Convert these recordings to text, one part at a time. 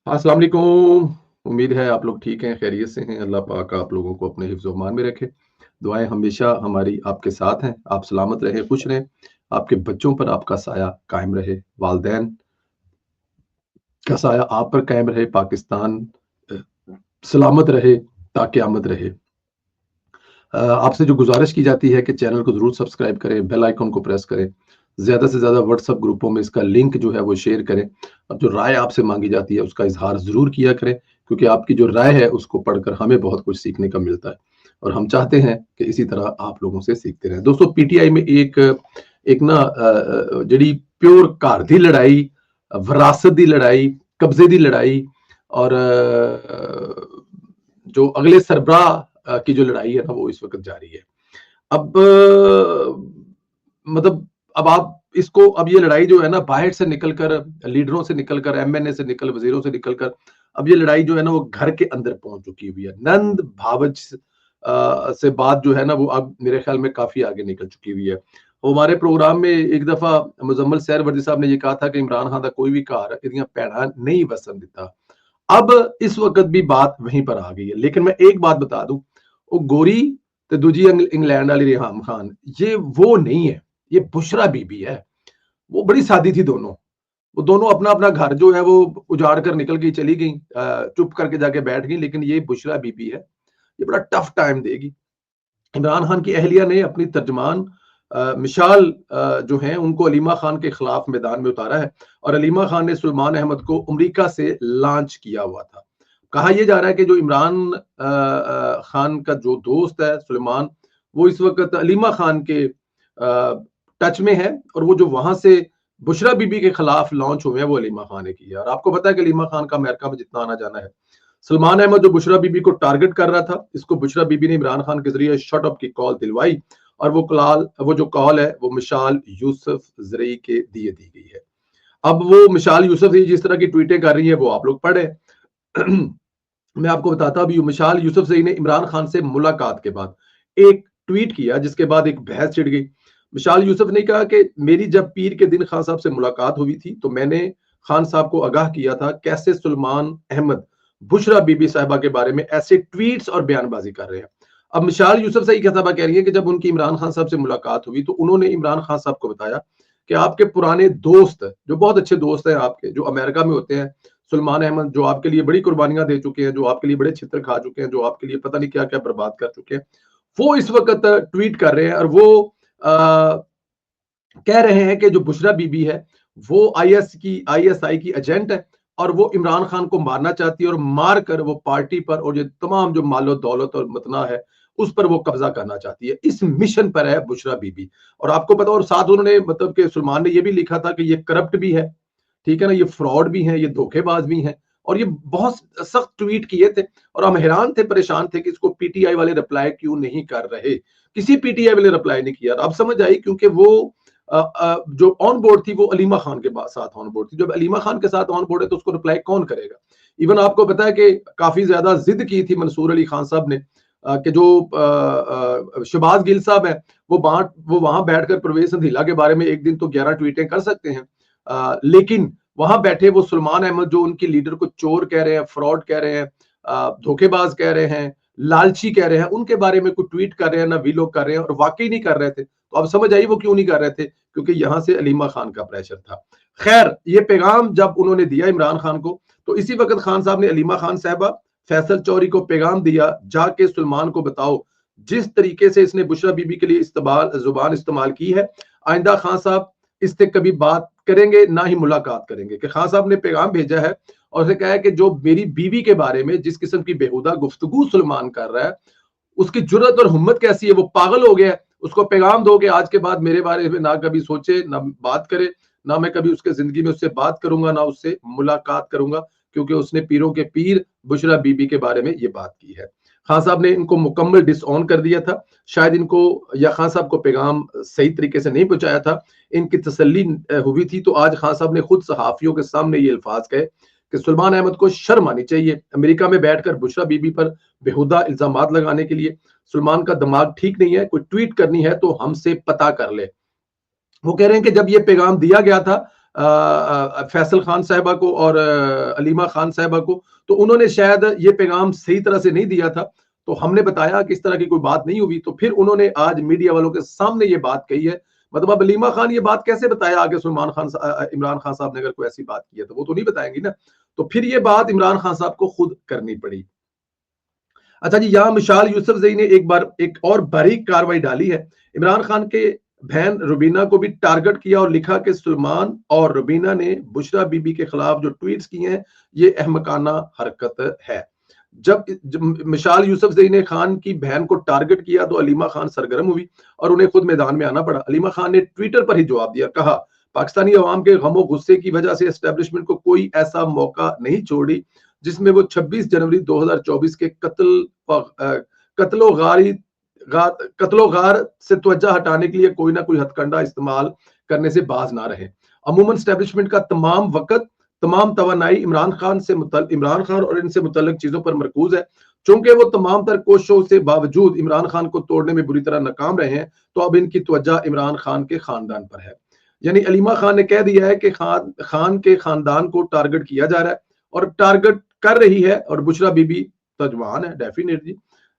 अस्सलाम वालेकुम। उम्मीद है आप लोग ठीक हैं, खैरियत से हैं। अल्लाह पाक आप लोगों को अपने हिफ्ज़ व अमान में रखे। दुआएँ हमेशा हमारी आपके साथ हैं। आप सलामत रहें, खुश रहें। आपके बच्चों पर आपका साया कायम रहे। वालिदैन का साया आप पर कायम रहे। पाकिस्तान अ, सलामत रहे ता क़यामत रहे। आपसे जो गुज़ारिश की जाती है कि चैनल को ज़रूर सब्सक्राइब करें, बेल आइकन को प्रेस करें। ज़्यादा से ज़्यादा व्हाट्सएप ग्रुपों में इसका लिंक जो है वो शेयर करें और जो राय आपसे माँगी जाती है उसका इज़हार ज़रूर किया करें, क्योंकि आपकी जो राय है उसको पढ़कर हमें बहुत कुछ सीखने का मिलता है और हम चाहते हैं कि इसी तरह आप लोगों से सीखते रहें। दोस्तों, पीटीआई में एक एक ना ਜਿਹੜੀ प्योर घर ਦੀ लड़ाई, विरासत ਦੀ लड़ाई, कब्जे ਦੀ लड़ाई और जो अगले सरबराह की जो लड़ाई है ना वो इस वक्त जारी है। अब मतलब अब आप इसको, अब ये लड़ाई जो है ना बाहर से निकलकर, लीडरों से निकलकर, एमएनए से निकल, वजीरों से निकलकर, अब ये लड़ाई जो है ना वो घर के अंदर पहुंच चुकी हुई है। नंद भावच से बात जो है ना वो अब मेरे ख्याल में काफी आगे निकल चुकी हुई है। वो हमारे प्रोग्राम में एक दफा मुजम्मल सैर वर्दी साहब ने ये कहा था कि इमरान खान का कोई भी घर इदियां भैणां नहीं वसन दिता। अब इस वक्त भी बात वहीं पर आ गई है। लेकिन मैं एक बात बता दूं, वो गोरी ते दूजी इंग्लैंड वाली रेहाम खान, ये वो नहीं है, ये बुशरा बीबी है। वो बड़ी सादी थी दोनों। वो दोनों अपना अपना घर जो है वो उजाड़ कर निकल गई, चली गई, चुप करके जाके बैठ गई। लेकिन ये बुशरा बीबी है, ये बड़ा टफ टाइम देगी। इमरान खान की अहलिया ने अपनी तर्जमान मिशाल जो हैं उनको अलीमा खान के खिलाफ मैदान में उतारा है और अलीमा खान ने सुलेमान अहमद को अमेरिका से लॉन्च किया हुआ था। कहा यह जा रहा है कि जो इमरान खान का जो दोस्त है सुलेमान, वो इस वक्त अलीमा खान के टच में है और वो जो वहां से बुशरा बीबी के खिलाफ लॉन्च हुए हैं वो अलीमा खान ने किया। और आपको पता है कि अलीमा खान का अमेरिका में जितना आना जाना है। सलमान अहमद जो बुशरा बीबी को टारगेट कर रहा था, इसको बुशरा बीबी ने इमरान खान के जरिए शट अप की कॉल दिलवाई और वो जो कॉल है वो मिशाल यूसुफ जरई के दिए दी गई है। अब वो मिशाल यूसुफ जिस तरह की ट्वीटें कर रही है वो आप लोग पढ़े। मैं आपको बताता हूं, मिशाल यूसुफजई ने इमरान खान से मुलाकात के बाद एक ट्वीट किया जिसके बाद एक बहस छिड़ गई। मिशाल यूसुफ ने कहा कि मेरी जब पीर के दिन खान साहब से मुलाकात हुई थी तो मैंने खान साहब को आगाह किया था कैसे सुलेमान अहमद बुशरा बीबी साहिबा के बारे में ऐसे ट्वीट्स और बयानबाजी कर रहे हैं। अब मिशाल यूसुफजई साहबा कह रही है कि जब उनकी इमरान खान साहब से मुलाकात हुई तो उन्होंने इमरान खान साहब को बताया कि आपके पुराने दोस्त, जो बहुत अच्छे दोस्त हैं आपके, जो अमेरिका में होते हैं, सुलेमान अहमद, जो आपके लिए बड़ी कुर्बानियां दे चुके हैं, जो आपके लिए बड़े छित्र खा चुके हैं, जो आपके लिए पता नहीं क्या क्या बर्बाद कर चुके हैं, वो इस वक्त ट्वीट कर रहे हैं और वो कह रहे हैं कि जो बुशरा बीबी है वो आईएसआई की एजेंट है और वो इमरान खान को मारना चाहती है और मार कर वो पार्टी पर और ये तमाम जो मालो दौलत और मतना है उस पर वो कब्जा करना चाहती है। इस मिशन पर है बुशरा बीबी। और आपको पता, और साथ उन्होंने मतलब कि सलमान ने ये भी लिखा था कि ये करप्ट भी है, ठीक है ना, ये फ्रॉड भी है, ये धोखेबाज भी हैं। और ये बहुत सख्त ट्वीट किए थे और हम हैरान थे, परेशान थे कि इसको पीटीआई वाले रिप्लाई क्यों नहीं कर रहे। किसी पीटीआई वाले रिप्लाई नहीं किया। अब समझ आई, क्योंकि वो जो ऑन बोर्ड थी वो अलीमा खान के साथ ऑन बोर्ड थी। जब अलीमा खान के साथ ऑन बोर्ड है तो उसको रिप्लाई कौन करेगा। इवन आपको पता है कि काफी ज्यादा जिद की थी मंसूर अली खान साहब ने कि जो शहबाज गिल साहब है वो वहां बैठकर परवेज संधीला के बारे में एक दिन तो 11 ट्वीटें कर सकते हैं, लेकिन वहां बैठे वो सलमान अहमद जो उनकी लीडर को चोर कह रहे हैं, फ्रॉड कह रहे हैं, धोखेबाज कह रहे हैं, लालची कह रहे हैं, उनके बारे में कोई ट्वीट कर रहे हैं ना वी लोग कर रहे हैं और वाकई नहीं कर रहे थे। तो अब समझ आई वो क्यों नहीं कर रहे थे, क्योंकि यहां से अलीमा खान का प्रेशर था। खैर, ये पैगाम जब उन्होंने दिया इमरान खान को तो इसी वक्त खान साहब ने अलीमा खान साहबा, फैसल चौरी को पैगाम दिया, जाके सलमान को बताओ जिस तरीके से इसने बुशरा बीबी के लिए जुबान इस्तेमाल की है, आइंदा खान साहब इससे कभी बात करेंगे ना ही मुलाकात करेंगे। कि खान साहब ने पैगाम भेजा है और उसे कहा है कि जो मेरी बीवी के बारे में जिस किस्म की बेहुदा गुफ्तगू सलमान कर रहा है, उसकी जुर्रत और हिम्मत कैसी है, वो पागल हो गया है। उसको पैगाम दो कि आज के बाद मेरे बारे में ना कभी सोचे, ना बात करे, ना मैं कभी उसके जिंदगी में उससे बात करूंगा, ना उससे मुलाकात करूंगा, क्योंकि उसने पीरों के पीर बुशरा बीबी के बारे में ये बात की है। खान साहब ने इनको मुकम्मल डिसऑन कर दिया था। शायद इनको या खान साहब को पैगाम सही तरीके से नहीं पहुंचाया था, इनकी तसल्ली हुई थी तो आज खान साहब ने खुद सहाफियों के सामने ये अल्फाज कहे कि सुलेमान अहमद को शर्म आनी चाहिए अमेरिका में बैठकर बुशरा बीबी पर बेहुदा इल्जामात लगाने के लिए। सुलेमान का दिमाग ठीक नहीं है, कोई ट्वीट करनी है तो हमसे पता कर ले। वो कह रहे हैं कि जब ये पैगाम दिया गया था फैसल खान साहिबा को और अलीमा खान साहिबा को, तो उन्होंने शायद ये पैगाम सही तरह से नहीं दिया था, तो हमने बताया कि इस तरह की कोई बात नहीं हुई, तो फिर उन्होंने आज मीडिया वालों के सामने ये बात कही है। मतलब अब अलीमा खान ये बात कैसे बताया आगे इमरान खान साहब ने अगर कोई ऐसी बात की है तो वो तो नहीं बताएंगी ना, तो फिर ये बात इमरान खान साहब को खुद करनी पड़ी। अच्छा जी, यहाँ मिशाल यूसुफजई ने एक बार एक और बारीक कार्रवाई डाली है। इमरान खान के बहन रुबीना को भी टारगेट किया और लिखा कि सलमान और रुबीना ने बुशरा बीबी के खिलाफ जो ट्वीट्स किए हैं ये अहमकाना हरकत है। जब मिशाल यूसुफजई ने खान की बहन को टारगेट किया तो अलीमा खान सरगर्म हुई और उन्हें खुद मैदान में आना पड़ा। अलीमा खान ने ट्विटर पर ही जवाब दिया, कहा पाकिस्तानी अवाम के गमो गुस्से की वजह से एस्टेब्लिशमेंट को कोई ऐसा मौका नहीं छोड़ी जिसमें वो 26 जनवरी 2024 के कत्लो गार से तवज्जो हटाने के लिए कोई ना कोई हथकंडा इस्तेमाल करने से बाज ना रहे। अमूमन एस्टेब्लिशमेंट का तमाम वक्त, तमाम तवानाई इमरान खान और इनसे मुतल्लिक चीजों पर मरकूज है। चूंकि वो तमाम तर कोशिशों से बावजूद इमरान खान को तोड़ने में बुरी तरह नाकाम रहे हैं, तो अब इनकी तवज्जो इमरान खान के खानदान पर है। यानी अलीमा खान ने कह दिया है कि खान के खानदान को टारगेट किया जा रहा है और टारगेट कर रही है, और बुशरा बीबी तजवान है डेफिनेटली।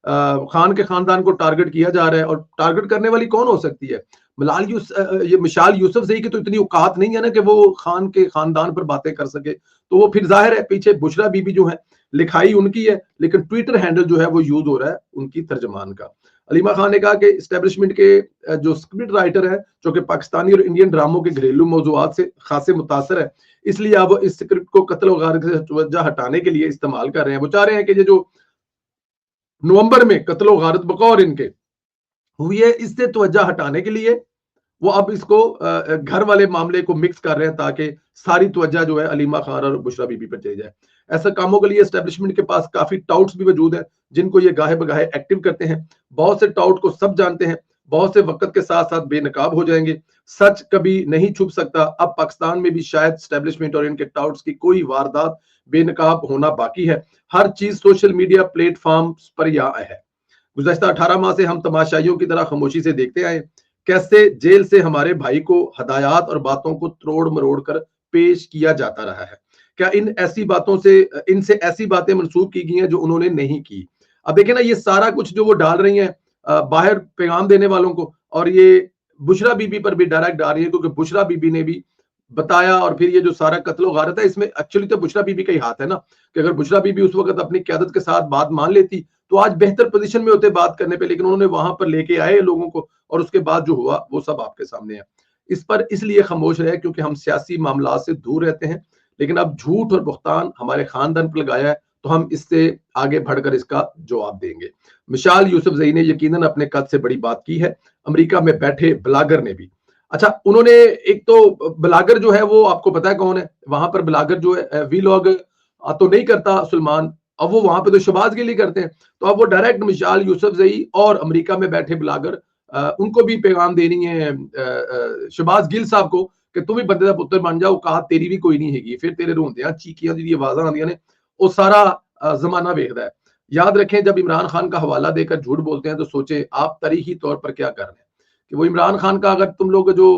खान के खानदान को टारगेट किया जा रहा है, और टारगेट करने वाली कौन हो सकती है? ये मिशाल यूसुफजई की तो इतनी औकात नहीं है ना कि वो खान के खानदान पर बातें कर सके, तो वो फिर जाहिर है पीछे बुशरा बीबी जो है, लिखाई उनकी है लेकिन ट्विटर हैंडल जो है वो यूज हो रहा है उनकी तर्जमान का। अलीमा खान ने कहा कि एस्टेब्लिशमेंट के जो स्क्रिप्ट राइटर है, जो कि पाकिस्तानी और इंडियन ड्रामों के घरेलू मौजूआत से खासे मुतासर है, इसलिए अब इस स्क्रिप्ट को कत्ल गारत से तवज्जो हटाने के लिए इस्तेमाल कर रहे हैं। वो चाह रहे हैं कि ये जो नवंबर में कत्ल गारत बकौर इनके हुई है, इससे तवज्जो हटाने के लिए वो अब इसको घर वाले मामले को मिक्स कर रहे हैं ताकि सारी तवज्जो जो है अलीमा खान और बुशरा बीबी पर चली जाए। ऐसे कामों के लिए एस्टेब्लिशमेंट के पास काफी टाउट्स भी मौजूद है जिनको ये गाहे बगाहे एक्टिव करते हैं। बहुत से टाउट को सब जानते हैं, बहुत से वक्त के साथ साथ बेनकाब हो जाएंगे। सच कभी नहीं छुप सकता। अब पाकिस्तान में भी शायद एस्टेब्लिशमेंट और इनके टाउट्स की कोई वारदात बेनकाब होना बाकी है। हर चीज सोशल मीडिया प्लेटफॉर्म पर यहाँ है। गुज़श्ता 18 माह से हम तमाशाइयों की तरह खामोशी से देखते आए कैसे जेल से हमारे भाई को हदायत और बातों को तोड़ मरोड़ कर पेश किया जाता रहा है। क्या इनसे ऐसी बातें मंसूब की गई हैं जो उन्होंने नहीं की। अब देखें ना, ये सारा कुछ जो वो डाल रही हैं बाहर पैगाम देने वालों को, और ये बुशरा बीबी पर भी डायरेक्ट डाल रही है क्योंकि बुशरा बीबी ने भी बताया, और फिर ये जो सारा कत्लो गारत है इसमें एक्चुअली तो बुशरा बीबी का ही हाथ है ना, कि अगर बुशरा बीबी उस वक्त अपनी क़यादत के साथ बात मान लेती तो आज बेहतर पोजीशन में होते बात करने पे, लेकिन उन्होंने वहां पर लेके आए लोगों को और उसके बाद जो हुआ वो सब आपके सामने है। इस पर इसलिए खामोश रहे क्योंकि हम सियासी मामला से दूर रहते हैं, लेकिन अब झूठ और बुहतान हमारे खानदान पर लगाया है तो हम इससे आगे बढ़कर इसका जवाब देंगे। मिशाल यूसुफजई ने यकीनन अपने कद से बड़ी बात की है। अमेरिका में बैठे ब्लॉगर ने भी, अच्छा उन्होंने एक तो ब्लॉगर जो है वो आपको पता है कौन है, वहां पर ब्लॉगर जो है वीलॉग तो नहीं करता सलमान, अब वो वहां पे तो शहबाज गिल ही करते हैं, तो अब वो डायरेक्ट मिशाल यूसुफजई और अमेरिका में बैठे ब्लॉगर उनको भी पैगाम देनी है शहबाज गिल साहब को कि तुम भी बंदे का पुत्र बन जाओ, कहा तेरी भी कोई नहीं हैगी, फिर तेरे रोंदे चीकियां जी आवाज़ां आंदियां ने वो सारा जमाना वेखदा है। याद रखें, जब इमरान खान का हवाला देकर झूठ बोलते हैं तो सोचे आप तारीखी तौर पर क्या कर रहे हैं कि वो इमरान खान का अगर तुम लोग जो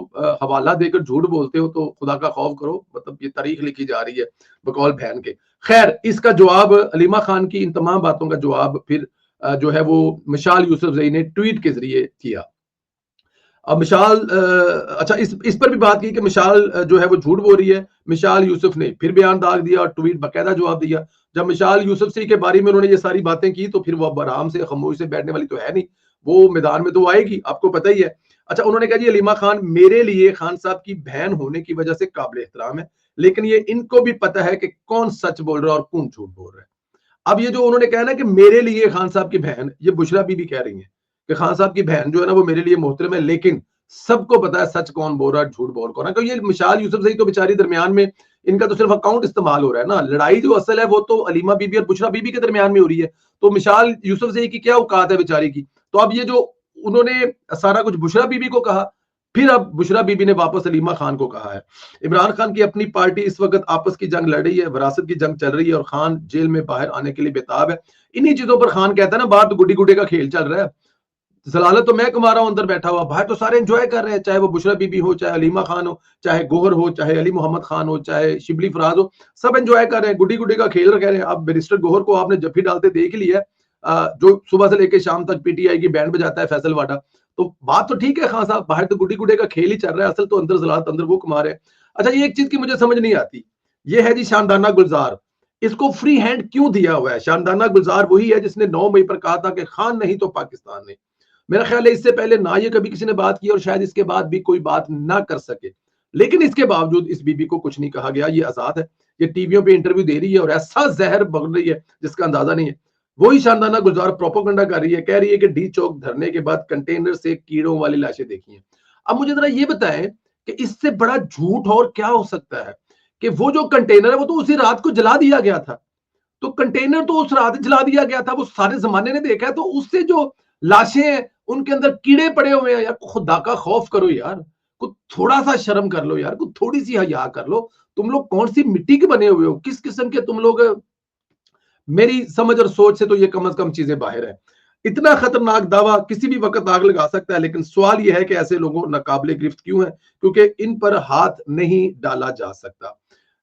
हवाला देकर झूठ बोलते हो तो खुदा का खौफ करो, मतलब ये तारीख लिखी जा रही है बकौल बहन के। खैर, इसका जवाब अलीमा खान की इन तमाम बातों का जवाब फिर जो है वो मिशाल यूसुफजई ने ट्वीट के जरिए किया। अब मिशाल अच्छा इस पर भी बात की कि मिशाल जो है वो झूठ बोल रही है। मिशाल यूसुफ ने फिर बयान दाग दिया और ट्वीट बाकायदा जवाब दिया। जब मिशाल यूसुफजई के बारे में उन्होंने ये सारी बातें की तो फिर वो अब आराम से खामोश से बैठने वाली तो है नहीं, वो मैदान में तो आएगी, आपको पता ही है। अच्छा, उन्होंने कहा जी अलीमा खान मेरे लिए खान साहब की बहन होने की वजह से काबिल एहतराम है, लेकिन ये इनको भी पता है कि कौन सच बोल रहा है और कौन झूठ बोल रहा है। अब ये जो उन्होंने कहा ना कि मेरे लिए खान साहब की बहन, ये बुशरा बीबी कह रही है कि खान साहब की बहन जो है ना वो मेरे लिए मोहतरम है, लेकिन सबको पता है सच कौन बोल रहा है झूठ बोल कौन है। क्योंकि ये मिशाल यूसुफजई तो बेचारी दरमियान में इनका तो सिर्फ अकाउंट इस्तेमाल हो रहा है ना, लड़ाई जो असल है वो तो अलीमा बीबी और बुशरा बीबी के दरमियान में हो रही है। तो मिशाल यूसुफजई की क्या औकात है बेचारी की। तो अब ये जो उन्होंने सारा कुछ बुशरा बीबी को कहा, फिर अब बुशरा बीबी ने वापस अलीमा खान को कहा है। इमरान खान की अपनी पार्टी इस वक्त आपस की जंग लड़ रही है, विरासत की जंग चल रही है और खान जेल में बाहर आने के लिए बेताब है। इन्हीं चीजों पर खान कहता है ना बाहर तो गुड्डी गुड्डे का खेल चल रहा है। जलालत तो मैं कमा रहा हूँ अंदर बैठा हुआ, बाहर तो सारे एंजॉय कर रहे हैं, चाहे वो बुशरा बीबी हो, चाहे अलीमा खान हो, चाहे गोहर हो, चाहे अली मोहम्मद खान हो, चाहे शिबली फराज हो, सब एंजॉय कर रहे हैं, गुड्डी गुड्डी का खेल कह रहे हैं। अब बैरिस्टर गोहर को आपने जफ्फी डालते देख लिया है, जो सुबह से लेकर शाम तक पीटीआई की बैंड बजाता है फैसल वाडा। तो बात तो ठीक है खान साहब, बाहर तो गुड्डी गुड्डे का खेल ही चल रहा है, असल तो अंदर जलालत अंदर वो कमा रहे हैं। अच्छा, ये एक चीज की मुझे समझ नहीं आती, ये है जी शानदाना गुलजार, इसको फ्री हैंड क्यों दिया हुआ है? शानदाना गुलजार वही है जिसने 9 मई पर कहा था कि खान नहीं तो पाकिस्तान नहीं। मेरा ख्याल है इससे पहले ना ये कभी किसी ने बात की और शायद इसके बाद भी कोई बात ना कर सके, लेकिन इसके बावजूद इस बीबी को कुछ नहीं कहा गया। ये आजाद है, ये टीवियों पे इंटरव्यू दे रही है और ऐसा जहर बन रही है जिसका अंदाजा नहीं है। वही शानदाना गुलजार प्रोपोगंडा कर रही है, कह रही है कि डी चौक धरने के बाद कंटेनर से कीड़ों वाली लाशें देखी हैं। अब मुझे जरा ये बताएं कि इससे बड़ा झूठ और क्या हो सकता है कि वो जो कंटेनर है वो तो उसी रात को जला दिया गया था। तो कंटेनर तो उस रात जला दिया गया था, वो सारे जमाने ने देखा है। तो उससे जो लाशें हैं उनके अंदर कीड़े पड़े हुए हैं। यार खुदा का खौफ करो यार, कुछ थोड़ा सा शर्म कर लो यार, कुछ थोड़ी सी हया कर लो। तुम लोग कौन सी मिट्टी के बने हुए हो, किस किस्म के तुम लोग? मेरी समझ और सोच से तो ये कम से कम चीजें बाहर है। इतना खतरनाक दावा किसी भी वक्त आग लगा सकता है, लेकिन सवाल यह है कि ऐसे लोगों नाकाबिले गिरफ्त क्यों है? क्योंकि इन पर हाथ नहीं डाला जा सकता।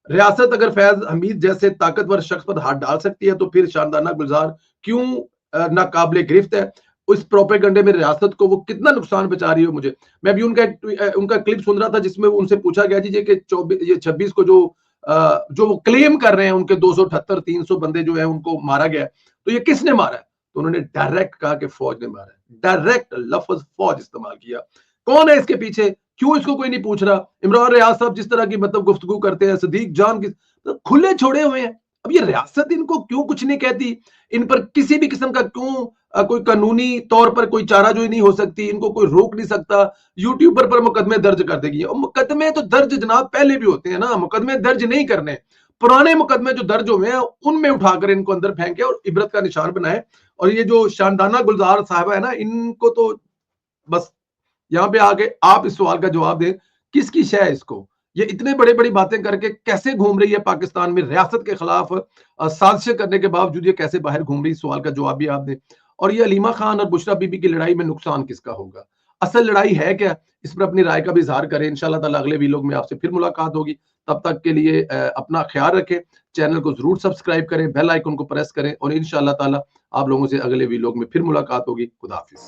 रियासत अगर फैज हमीद जैसे ताकतवर शख्स पर हाथ डाल सकती है तो फिर शानदाना गुलजार क्यों नाकाबिले गिरफ्त है? उस प्रोपेगंडे में रियासत को वो कितना नुकसान पहुंचा रही है? मुझे, मैं भी उनका क्लिप सुन रहा था जिसमें उनसे पूछा गया जी कि 26 को जो वो क्लेम कर रहे हैं उनके 278 300 बंदे जो है उनको मारा गया, तो ये किसने मारा है? तो उन्होंने डायरेक्ट कहा कि फौज ने मारा है। डायरेक्ट लफ्ज फौज इस्तेमाल किया। कौन है इसके पीछे? क्यों इसको कोई नहीं पूछ रहा? इमरान रियाज साहब जिस तरह की मतलब गुफ्तगू करते हैं, सदीक जान की तो खुले छोड़े हुए हैं। अब ये रियासत इनको क्यों कुछ नहीं कहती? इन पर किसी भी किस्म का क्यों कोई कानूनी तौर पर कोई चाराजोई नहीं हो सकती? इनको कोई रोक नहीं सकता? यूट्यूबर पर मुकदमे दर्ज कर देगी। और मुकदमे तो दर्ज जनाब पहले भी होते हैं ना, मुकदमे दर्ज नहीं करने, पुराने मुकदमे जो दर्ज हुए हैं उनमें उठाकर इनको अंदर फेंके और इबरत का निशान बनाए। और ये जो शानदाना गुलजार साहब है ना, इनको तो बस यहाँ पे आके आप इस सवाल का जवाब दें, किसकी शय है इसको? ये इतने बड़े बड़ी बातें करके कैसे घूम रही है पाकिस्तान में रियासत के खिलाफ साजिशें करने के बावजूद? ये कैसे बाहर घूम रही, इस सवाल का जवाब भी आप दें। और ये अलीमा खान और बुशरा बीबी की लड़ाई में नुकसान किसका होगा? असल लड़ाई है क्या? इस पर अपनी राय का भी इजहार करें। इंशाल्लाह ताला अगले वीलॉग में आपसे फिर मुलाकात होगी। तब तक के लिए अपना ख्याल रखें, चैनल को जरूर सब्सक्राइब करें, बेल आइकन को प्रेस करें और इंशाल्लाह ताला आप लोगों से अगले वीलॉग में फिर मुलाकात होगी। खुदा हाफिज।